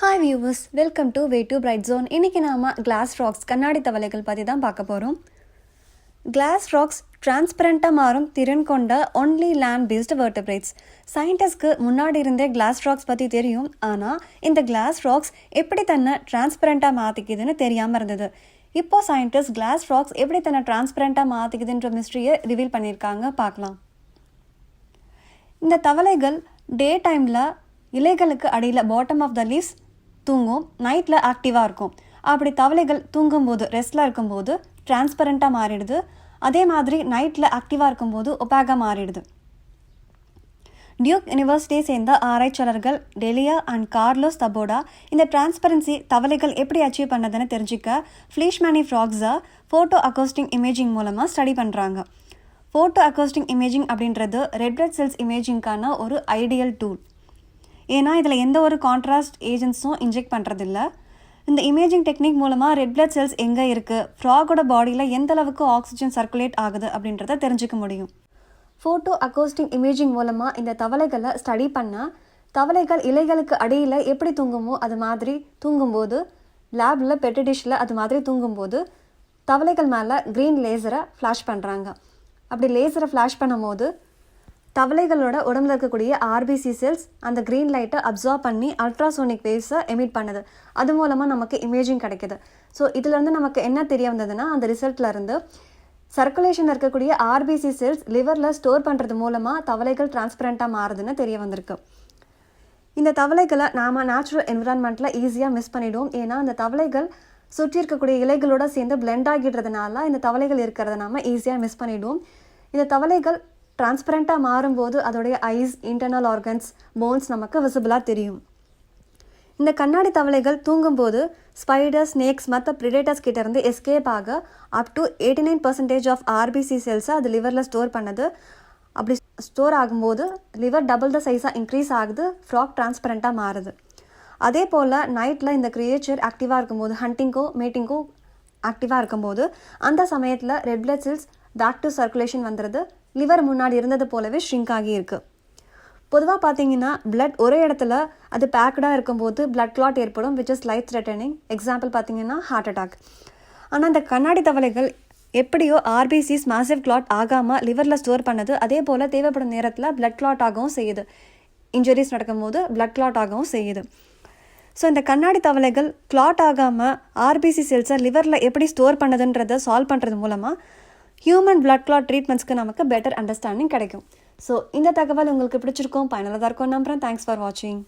Hi viewers, welcome to waytobrightzone. இன்றைக்கி நாம் class rocks கண்ணாடி தவளைகள் பற்றி தான் பார்க்க போகிறோம். கிளாஸ் ராக்ஸ் டிரான்ஸ்பரண்ட்டாக மாறும் திறன் கொண்ட ஒன்லி லேண்ட் பேஸ்டு வெர்டபிரேட்ஸ். சயின்டிஸ்ட்க்கு முன்னாடி இருந்தே கிளாஸ் ராக்ஸ் பற்றி தெரியும். ஆனால் இந்த கிளாஸ் ராக்ஸ் எப்படி தன்னை டிரான்ஸ்பரண்ட்டாக மாற்றிக்குதுன்னு தெரியாமல் இருந்தது. இப்போது சயின்டிஸ்ட் கிளாஸ் ராக்ஸ் எப்படி தன்னை டிரான்ஸ்பரண்ட்டாக மாற்றிக்குதுன்ற மிஸ்ட்ரியை ரிவீல் பண்ணியிருக்காங்க. பார்க்கலாம். இந்த தவளைகள் டே டைமில் இலைகளுக்கு அடியில் பாட்டம் ஆஃப் த லீவ்ஸ் தூங்கும், நைட்டில் ஆக்டிவாக இருக்கும். அப்படி தவளைகள் தூங்கும்போது ரெஸ்ட்டில் இருக்கும்போது டிரான்ஸ்பரண்ட்டாக மாறிடுது. அதே மாதிரி நைட்டில் ஆக்டிவாக இருக்கும்போது ஒபாகாக மாறிடுது. டியூக் யூனிவர்சிட்டியை சேர்ந்த ஆராய்ச்சியாளர்கள் டெலியா அண்ட் கார்லோஸ் தபோடா இந்த டிரான்ஸ்பரன்சி தவளைகள் எப்படி அச்சீவ் பண்ணதுன்னு தெரிஞ்சுக்க ஃப்ளீஷ்மேனி ஃப்ராக்ஸை ஃபோட்டோ அக்கோஸ்டிங் இமேஜிங் மூலமாக ஸ்டடி பண்ணுறாங்க. ஃபோட்டோ அக்கோஸ்டிங் இமேஜிங் அப்படின்றது ரெட் பிளட் செல்ஸ் இமேஜிங்கான ஒரு ஐடியல் டூல். ஏன்னா இதில் எந்த ஒரு கான்ட்ராஸ்ட் ஏஜென்ட்ஸும் இன்ஜெக்ட் பண்ணுறதில்ல. இந்த இமேஜிங் டெக்னிக் மூலமாக ரெட் பிளட் செல்ஸ் எங்கே இருக்குது, ஃப்ராகோட பாடியில் எந்த அளவுக்கு ஆக்சிஜன் சர்க்குலேட் ஆகுது அப்படின்றத தெரிஞ்சுக்க முடியும். ஃபோட்டோ அக்கோஸ்டிக் இமேஜிங் மூலமாக இந்த தவளைகளை ஸ்டடி பண்ணால் தவளைகள் இலைகளுக்கு அடியில் எப்படி தூங்குமோ அது மாதிரி தூங்கும்போது, லேபில் பெட்டு டிஷ்ஷில் அது மாதிரி தூங்கும்போது தவளைகள் மேலே க்ரீன் லேசரை ஃப்ளாஷ் பண்ணுறாங்க. அப்படி லேசரை ஃப்ளாஷ் பண்ணும்போது தவளைகளோட உடம்புல இருக்கக்கூடிய ஆர்பிசி செல்ஸ் அந்த க்ரீன் லைட்டை அப்சார்ப் பண்ணி அல்ட்ராசோனிக் வேவ்ஸை எமிட் பண்ணுது. அது மூலமாக நமக்கு இமேஜிங் கிடைக்கிது. ஸோ இதுலேருந்து நமக்கு என்ன தெரிய வந்ததுன்னா, அந்த ரிசல்ட்லேருந்து சர்க்குலேஷனில் இருக்கக்கூடிய ஆர்பிசி செல்ஸ் லிவரில் ஸ்டோர் பண்ணுறது மூலமாக தவளைகள் டிரான்ஸ்பரண்ட்டாக மாறுதுன்னு தெரிய வந்திருக்கு. இந்த தவளைகளை நாம் நேச்சுரல் என்விரான்மெண்ட்டில் ஈஸியாக மிஸ் பண்ணிவிடுவோம். ஏன்னா அந்த தவளைகள் சுற்றி இருக்கக்கூடிய இலைகளோடு சேர்ந்து பிளெண்ட் ஆகிடுறதுனால இந்த தவளைகள் இருக்கிறத நாம் ஈஸியாக மிஸ் பண்ணிவிடுவோம். இந்த தவளைகள் டிரான்ஸ்பரண்ட்டாக மாறும்போது அதோடைய ஐஸ், இன்டர்னல் ஆர்கன்ஸ், போன்ஸ் நமக்கு விசிபிளாக தெரியும். இந்த கண்ணாடி தவளைகள் தூங்கும்போது ஸ்பைடர், ஸ்னேக்ஸ் மற்ற ப்ரிடேட்டர்ஸ் கிட்டேருந்து எஸ்கேப் ஆக அப் டு 89% ஆஃப் ஆர்பிசி செல்ஸை அது லிவரில் ஸ்டோர் பண்ணுது. அப்படி ஸ்டோர் ஆகும்போது லிவர் டபுள் த சைஸாக இன்க்ரீஸ் ஆகுது, ஃப்ராக் டிரான்ஸ்பரண்ட்டாக மாறுது. அதே போல் நைட்டில் இந்த கிரியேச்சர் ஆக்டிவாக இருக்கும்போது, ஹண்டிங்கோ மேட்டிங்கோ ஆக்டிவாக இருக்கும்போது அந்த சமயத்தில் red blood cells back to circulation வந்துடுது. லிவர் முன்னாடி இருந்தது போலவே ஷ்ரிங்க் ஆகியிருக்கு. பொதுவாக பார்த்தீங்கன்னா பிளட் ஒரே இடத்துல அது பேக்கடாக இருக்கும்போது பிளட் கிளாட் ஏற்படும், which is life threatening. Example பார்த்தீங்கன்னா ஹார்ட் அட்டாக். ஆனால் இந்த கண்ணாடி தவளைகள் எப்படியோ ஆர்பிசிஸ் மேசிவ் கிளாட் ஆகாமல் லிவரில் ஸ்டோர் பண்ணுது. அதே போல் தேவைப்படும் நேரத்தில் பிளட் கிளாட் ஆகவும் செய்யுது. இன்ஜுரிஸ் நடக்கும்போது பிளட் கிளாட் ஆகவும் செய்யுது. ஸோ இந்த கண்ணாடி தவளைகள் கிளாட் ஆகாமல் ஆர்பிசி செல்ஸை லிவரில் எப்படி ஸ்டோர் பண்ணுதுன்றதை சால்வ் பண்ணுறது மூலமாக ஹியூமன் பிளட் கிளாட் ட்ரீட்மெண்ட்ஸ்க்கு நமக்கு பெட்டர் அண்டர்ஸ்டாண்டிங் கிடைக்கும். ஸோ இந்த தகவல் உங்களுக்கு பிடிச்சிருக்கும், பயனுள்ளதாக இருக்கும் நம்புகிறேன். தேங்க்ஸ் ஃபார் வாட்சிங்.